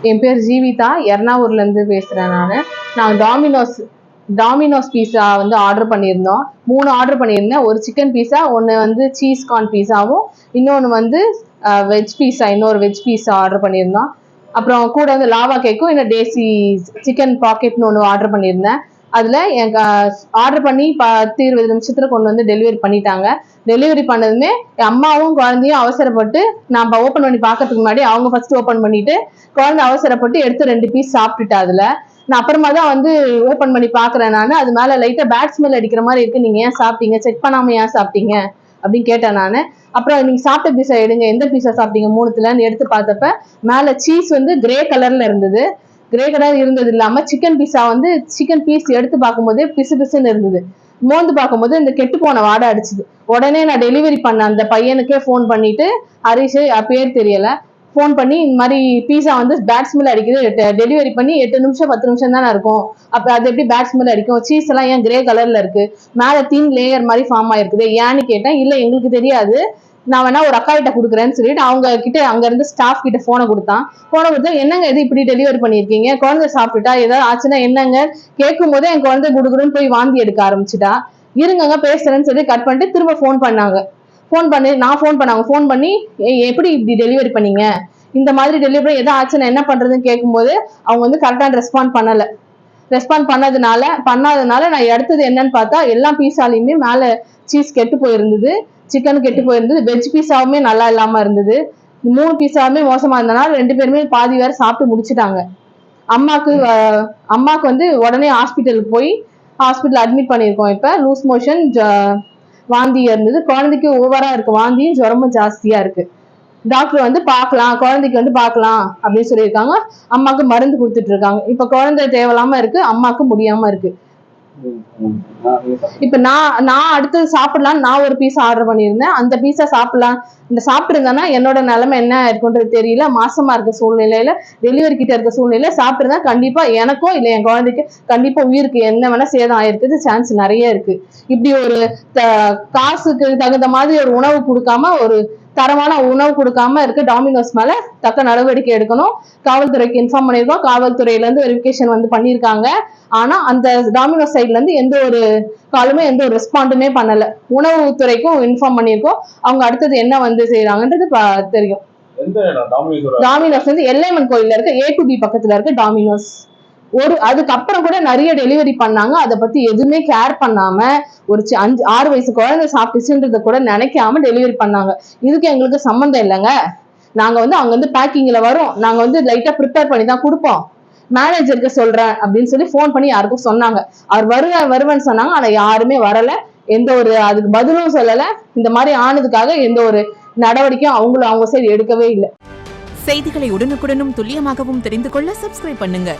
என் பேர் ஜீவிதா, எர்ணாவூர்லேருந்து பேசுகிறேன். நான் டாமினோஸ் பீஸா வந்து ஆர்டர் பண்ணியிருந்தோம். 3 ஆர்டர் பண்ணியிருந்தேன். ஒரு சிக்கன் பீஸா, ஒன்று வந்து சீஸ் கார்ன் பீஸாவும், இன்னொன்று வந்து வெஜ் பீஸா, இன்னொரு வெஜ் பீஸா ஆர்டர் பண்ணியிருந்தோம். அப்புறம் கூட வந்து லாவா கேக்கும், இன்னும் டேசி சிக்கன் பாக்கெட்னு ஒன்று ஆர்டர் பண்ணியிருந்தேன். அதில் எனக்கு ஆர்டர் பண்ணி 10-20 நிமிஷத்தில் கொண்டு வந்து டெலிவரி பண்ணிட்டாங்க. டெலிவரி பண்ணதுமே என் அம்மாவும் குழந்தையும் அவசரப்பட்டு, நான் ஓப்பன் பண்ணி பார்க்கறதுக்கு முன்னாடி அவங்க ஃபர்ஸ்ட் ஓப்பன் பண்ணிட்டு, குழந்தை அவசரப்பட்டு எடுத்து 2 பீஸ் சாப்பிட்டுட்டா. அதில் நான் அப்புறமா தான் வந்து ஓப்பன் பண்ணி பார்க்குறேன். நான் அது மேலே லைட்டாக பேட் ஸ்மெல் அடிக்கிற மாதிரி இருக்கு, நீங்கள் ஏன் சாப்பிட்டீங்க, செக் பண்ணாமல் ஏன் சாப்பிட்டீங்க அப்படின்னு கேட்டேன் நான். அப்புறம் நீங்க சாப்பிட்ட பீஸா எடுங்க, எந்த பீஸா சாப்பிட்டீங்க 3த்துலன்னு எடுத்து பார்த்தப்ப மேலே சீஸ் வந்து கிரே கலர்ல இருந்தது. கிரே கலர் இருந்தது இல்லாம சிக்கன் பீஸா வந்து சிக்கன் பீஸ் எடுத்து பார்க்கும்போதே பிசு பிசுன்னு இருந்தது. மோந்து பார்க்கும்போது இந்த கெட்டு போன வாடை அடிச்சுது. உடனே நான் டெலிவரி பண்ண அந்த பையனுக்கே ஃபோன் பண்ணிட்டு, ஹரிஷ் பேர் தெரியல, ஃபோன் பண்ணி இந்த மாதிரி பீஸா வந்து பேட் ஸ்மெல் அடிக்குது, டெலிவரி பண்ணி 8 நிமிஷம் 10 நிமிஷம் தானே இருக்கும், அப்ப அது எப்படி பேட் ஸ்மெல் அடிக்கும், சீஸ் எல்லாம் ஏன் கிரே கலர்ல இருக்கு, மேல தீன் லேயர் மாதிரி ஃபார்ம் ஆயிருக்குது ஏன்னு கேட்டேன். இல்ல எங்களுக்கு தெரியாது, நான் வேணா ஒரு அக்கா கிட்ட கொடுக்குறேன்னு சொல்லிட்டு அவங்க கிட்ட அங்க இருந்து ஸ்டாஃப் கிட்ட போனை கொடுத்தா என்னங்க இது இப்படி டெலிவரி பண்ணிருக்கீங்க, குழந்தை சாப்பிட்டுட்டா, ஏதாவது ஆச்சுன்னா என்னங்க கேட்கும் போதே என் குழந்தை குடுக்குறன்னு போய் வாந்தி எடுக்க ஆரம்பிச்சுட்டா. இருங்க பேசுறேன்னு சொல்லி கட் பண்ணிட்டு திரும்ப ஃபோன் பண்ணாங்க. நான் ஃபோன் பண்ணி எப்படி இப்படி டெலிவரி பண்ணீங்க, இந்த மாதிரி டெலிவரி எதாவது ஆச்சுன்னா என்ன பண்றதுன்னு கேட்கும்போது அவங்க வந்து கரெக்டான ரெஸ்பாண்ட் பண்ணாதனால நான் அடுத்தது என்னன்னு பார்த்தா எல்லா பீஸாலையுமே மேல சீஸ் கெட்டு போயிருந்தது, சிக்கன் கெட்டு போயிருந்தது, வெஜ் பீஸாவுமே நல்லா இல்லாம இருந்தது. 3 பீஸாவுமே மோசமா இருந்தனால 2 பேருமே பாதி வேற சாப்பிட்டு முடிச்சுட்டாங்க. அம்மாக்கு வந்து உடனே ஹாஸ்பிட்டலுக்கு போய் ஹாஸ்பிட்டல் அட்மிட் பண்ணியிருக்கோம். இப்ப லூஸ் மோஷன், வாந்தி இருந்தது, குழந்தைக்கு ஓவரா இருக்கு, வாந்தியும் ஜுரமும் ஜாஸ்தியா இருக்கு. டாக்டர் வந்து பார்க்கலாம், குழந்தைக்கு வந்து பார்க்கலாம் அப்படின்னு சொல்லியிருக்காங்க. அம்மாக்கு மருந்து கொடுத்துட்டு இருக்காங்க. இப்ப குழந்தை தேவையில்லாம இருக்கு, அம்மாக்கு முடியாம இருக்கு. இப்ப நான் அடுத்தது சாப்பிடலான்னு நான் ஒரு பீஸா ஆர்டர் பண்ணியிருந்தேன். அந்த பீஸா சாப்பிட்டிருந்தேன்னா என்னோட நிலைமை என்ன இருக்குன்றது தெரியல. மாசமா இருக்க சூழ்நிலையில, டெலிவரி கிட்ட இருக்க சூழ்நிலையில சாப்பிட்டிருந்தா கண்டிப்பா எனக்கும் இல்ல என் குழந்தைக்கு கண்டிப்பா உயிருக்கு என்ன வேணா சேதம் ஆயிருக்குது சான்ஸ் நிறைய இருக்கு. இப்படி ஒரு காசுக்கு தகுந்த மாதிரி ஒரு உணவு கொடுக்காம, ஒரு தரமான உணவு கொடுக்காம இருக்கு டாமினோஸ் மேல தக்க நடவடிக்கை எடுக்கணும். காவல்துறைக்கு இன்ஃபார்ம் பண்ணிருக்கோம். காவல்துறையில இருந்து வெரிஃபிகேஷன் வந்து பண்ணிருக்காங்க. ஆனா அந்த டாமினோஸ் சைட்ல இருந்து எந்த ஒரு காலுமே எந்த ஒரு ரெஸ்பாண்டுமே பண்ணல. உணவுத்துறைக்கும் இன்ஃபார்ம் பண்ணிருக்கோம். அவங்க அடுத்தது என்ன வந்து செய்யறாங்கன்றது தெரியும். டாமினோஸ் வந்து எல்லைமன் கோயில்ல இருக்க A to B பக்கத்துல இருக்க டாமினோஸ். அதுக்கப்புறம் கூட நிறைய டெலிவரி பண்ணாங்க. அதை பத்தி எதுவுமே கேர் பண்ணாம ஒரு 5-6 வயசு குழந்தை சாப்பிட்டுச்சுன்றத கூட நினைக்காம டெலிவரி பண்ணாங்க. இதுக்கு எங்களுக்கு சம்மந்தம் இல்லைங்க. நாங்க வந்து அங்க வந்து பேக்கிங்ல வரும், நாங்க வந்து லைட்டா ப்ரிப்பேர் பண்ணி தான் கொடுப்போம், மேனேஜருக்கு சொல்றேன் அப்படின்னு சொல்லி போன் பண்ணி யாருக்கும் சொன்னாங்க. அவர் வருவேன்னு சொன்னாங்க. ஆனா யாருமே வரல, எந்த ஒரு அதுக்கு பதிலும் சொல்லல. இந்த மாதிரி ஆனதுக்காக எந்த ஒரு நடவடிக்கையும் அவங்க சைடு எடுக்கவே இல்லை. செய்திகளை உடனுக்குடனும் துல்லியமாகவும் தெரிந்து கொள்ள சப்ஸ்கிரைப் பண்ணுங்க.